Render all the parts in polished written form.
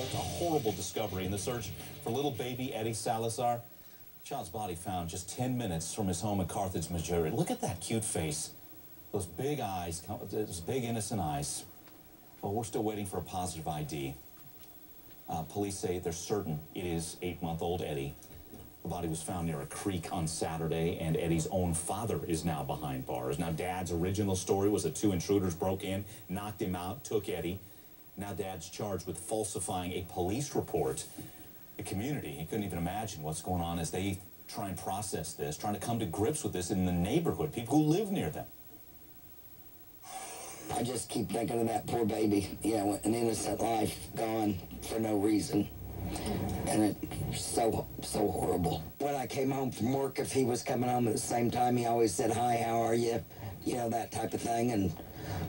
It's a horrible discovery in the search for little baby Eddie Salazar. The child's body found just 10 minutes from his home in Carthage, Missouri. Look at that cute face. Those big eyes, those big innocent eyes. Well, we're still waiting for a positive ID. Police say they're certain it is 8-month-old Eddie. The body was found near a creek on Saturday, and Eddie's own father is now behind bars. Now, Dad's original story was that 2 intruders broke in, knocked him out, took Eddie. Now Dad's charged with falsifying a police report. The community, he couldn't even imagine what's going on as they try and process this, trying to come to grips with this in the neighborhood, people who live near them. I just keep thinking of that poor baby. Yeah, an innocent life gone for no reason. And it's so horrible. When I came home from work, if he was coming home at the same time, he always said, "Hi, how are you?" You know, that type of thing. And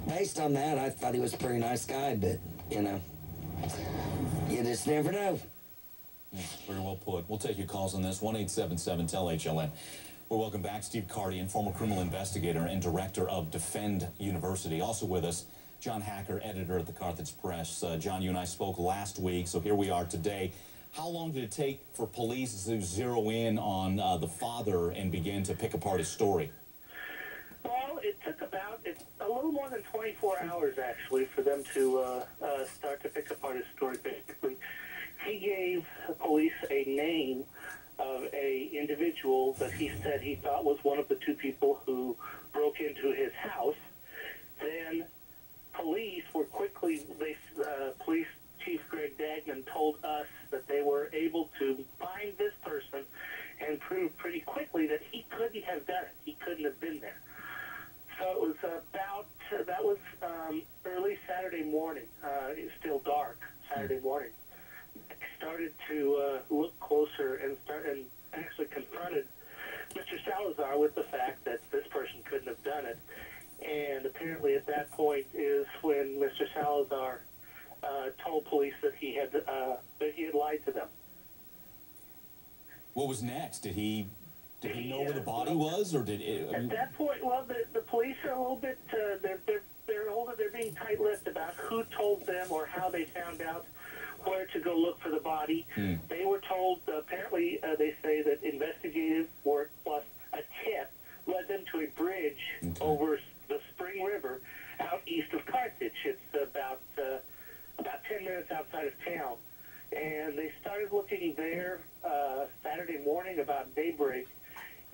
based on that, I thought he was a pretty nice guy, but, you know, you just never know. Very well put. We'll take your calls on this. 1-877-TEL-HLN. Well, welcome back. Steve Cardian, former criminal investigator and director of Defend University. Also with us, John Hacker, editor at the Carthage Press. John, you and I spoke last week, so here we are today. How long did it take for police to zero in on the father and begin to pick apart his story? Well, it took about a little more than 24 hours, actually, for them to start to pick apart his story, basically. He gave the police a name of a individual that he said he thought was one of the 2 people who broke into his house. Then police were quickly, police chief Greg Dagnan told us that they were able to find this person and prove pretty quickly that he couldn't have done it. He couldn't have been there. So it was that was early Saturday morning. It was still dark Saturday morning. Started to look closer and actually confronted Mr. Salazar with the fact that this person couldn't have done it. And apparently at that point is when Mr. Salazar told police that he had lied to them. What was next? Did he know where the body was, or did it? At that point, well, the police are a little bit they're older. They're being tight-lipped about who told them or how they found out where to go look for the body. They were told, apparently, they say that investigative work plus a tip led them to a bridge over the Spring River out east of Carthage. It's about 10 minutes outside of town. And they started looking there Saturday morning about daybreak,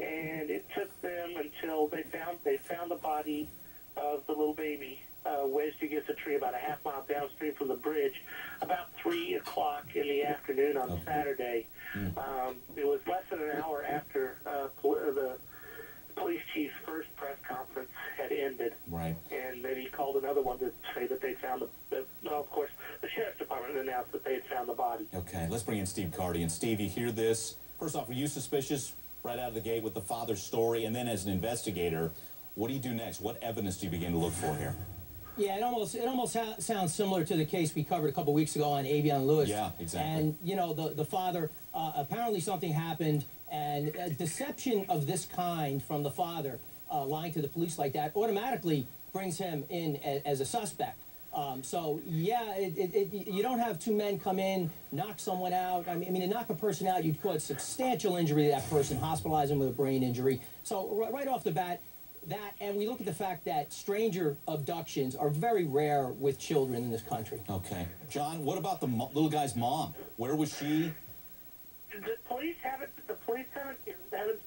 and it took them until they found the body of the little baby wedged against a tree about a half mile downstream from the bridge about 3 o'clock in the afternoon on Saturday. It was less than an hour after the police chief's first press conference had ended. Right. And then he called another one to say that they found of course, the sheriff's department announced that they had found the body. Okay, let's bring in Steve Cardian. Steve, you hear this. First off, were you suspicious right out of the gate with the father's story? And then as an investigator, what do you do next? What evidence do you begin to look for here? Yeah, it almost sounds similar to the case we covered a couple weeks ago on Avion Lewis. Yeah, exactly. And, you know, the father, apparently something happened, and a deception of this kind from the father, lying to the police like that, automatically brings him in as a suspect. So, yeah, you don't have 2 men come in, knock someone out. I mean, to knock a person out, you'd cause substantial injury to that person, hospitalize them with a brain injury. So, right off the bat, and we look at the fact that stranger abductions are very rare with children in this country. Okay. John, what about the little guy's mom? Where was she? The police haven't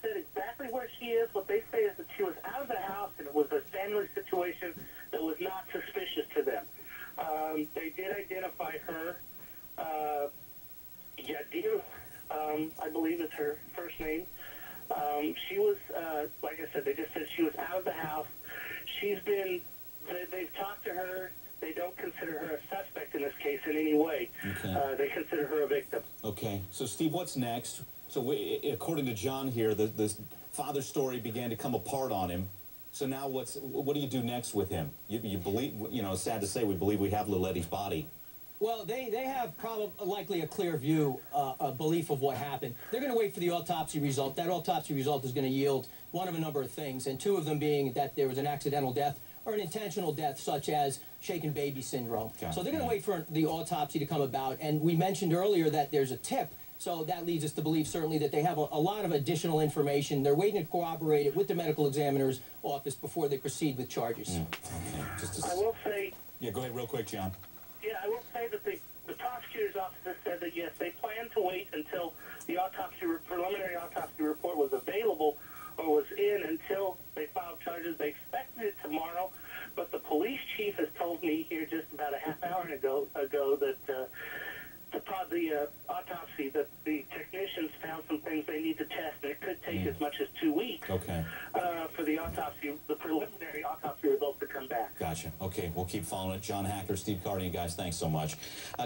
said exactly where she is. What they say is that she was out of the house, and it was a family situation that was not suspicious to them. They did identify her. Yadir, I believe is her first name. She was, like I said, they just said she was out of the house. They've talked to her. They don't consider her a suspect in this case in any way. Okay. They consider her a victim. Okay. So, Steve, what's next? So, according to John here, the father's story began to come apart on him. So now what do you do next with him? You believe, you know, it's sad to say, we believe we have little Eddie's body. Well, they have likely a clear view, a belief of what happened. They're going to wait for the autopsy result. That autopsy result is going to yield one of a number of things, and 2 of them being that there was an accidental death or an intentional death, such as shaken baby syndrome. Gotcha. So they're going to wait for the autopsy to come about. And we mentioned earlier that there's a tip. So that leads us to believe certainly that they have a lot of additional information. They're waiting to corroborate it with the medical examiner's office before they proceed with charges. Okay. I will say... Yeah, go ahead real quick, John. Yeah, I will say that the prosecutor's office has said that, yes, they plan to wait until the preliminary autopsy report was available or was in until they filed charges. They expected it tomorrow, but the police chief has told me here just about a half hour ago that the autopsy, that the technicians found some things they need to test, and it could take as much as 2 weeks for the autopsy, the preliminary autopsy results to come back. Gotcha. Okay, we'll keep following it. John Hacker, Steve Cardian, guys, thanks so much.